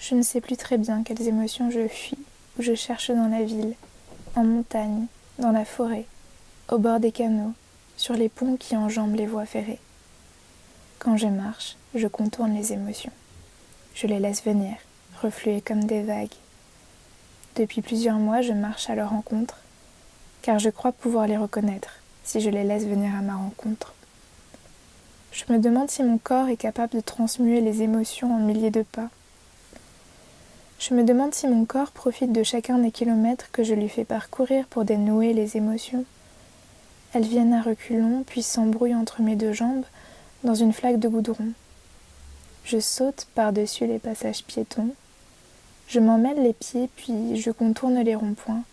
Je ne sais plus très bien quelles émotions je fuis ou je cherche dans la ville, en montagne, dans la forêt, au bord des canaux, sur les ponts qui enjambent les voies ferrées. Quand je marche, je contourne les émotions. Je les laisse venir, refluer comme des vagues. Depuis plusieurs mois, je marche à leur rencontre, car je crois pouvoir les reconnaître si je les laisse venir à ma rencontre. Je me demande si mon corps est capable de transmuer les émotions en milliers de pas. Je me demande si mon corps profite de chacun des kilomètres que je lui fais parcourir pour dénouer les émotions. Elles viennent à reculons, puis s'embrouillent entre mes deux jambes dans une flaque de goudron. Je saute par-dessus les passages piétons. Je m'en mêle les pieds, puis je contourne les ronds-points.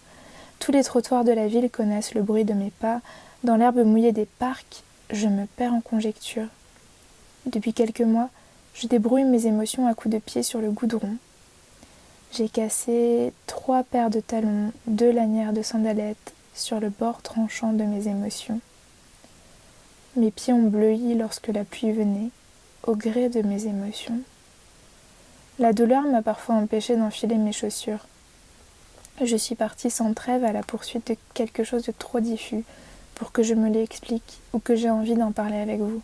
Tous les trottoirs de la ville connaissent le bruit de mes pas. Dans l'herbe mouillée des parcs, je me perds en conjectures. Depuis quelques mois, je débrouille mes émotions à coups de pied sur le goudron. J'ai cassé 3 paires de talons, 2 lanières de sandalettes sur le bord tranchant de mes émotions. Mes pieds ont bleui lorsque la pluie venait, au gré de mes émotions. La douleur m'a parfois empêché d'enfiler mes chaussures. Je suis partie sans trêve à la poursuite de quelque chose de trop diffus pour que je me l'explique ou que j'ai envie d'en parler avec vous.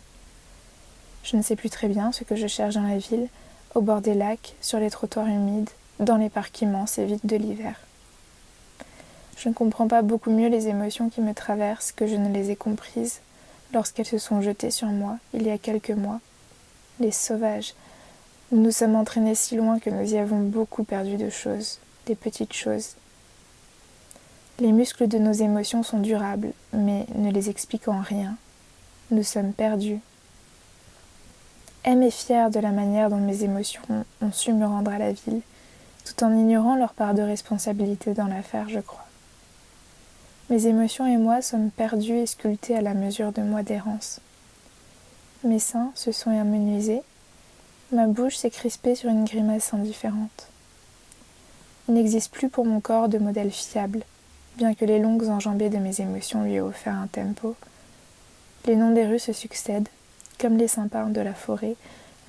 Je ne sais plus très bien ce que je cherche dans la ville, au bord des lacs, sur les trottoirs humides, dans les parcs immenses et vides de l'hiver. Je ne comprends pas beaucoup mieux les émotions qui me traversent que je ne les ai comprises lorsqu'elles se sont jetées sur moi il y a quelques mois. Les sauvages. Nous nous sommes entraînés si loin que nous y avons beaucoup perdu de choses, des petites choses. Les muscles de nos émotions sont durables, mais ne les expliquent en rien. Nous sommes perdus. Aime et fière de la manière dont mes émotions ont su me rendre à la ville, tout en ignorant leur part de responsabilité dans l'affaire, je crois. Mes émotions et moi sommes perdus et sculptés à la mesure de moi d'errance. Mes seins se sont amenuisés, ma bouche s'est crispée sur une grimace indifférente. Il n'existe plus pour mon corps de modèle fiable, bien que les longues enjambées de mes émotions lui aient offert un tempo. Les noms des rues se succèdent, comme les sapins de la forêt,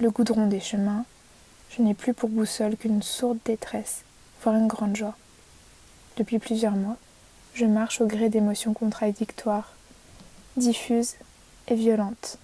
le goudron des chemins. Je n'ai plus pour boussole qu'une sourde détresse, voire une grande joie. Depuis plusieurs mois, je marche au gré d'émotions contradictoires, diffuses et violentes.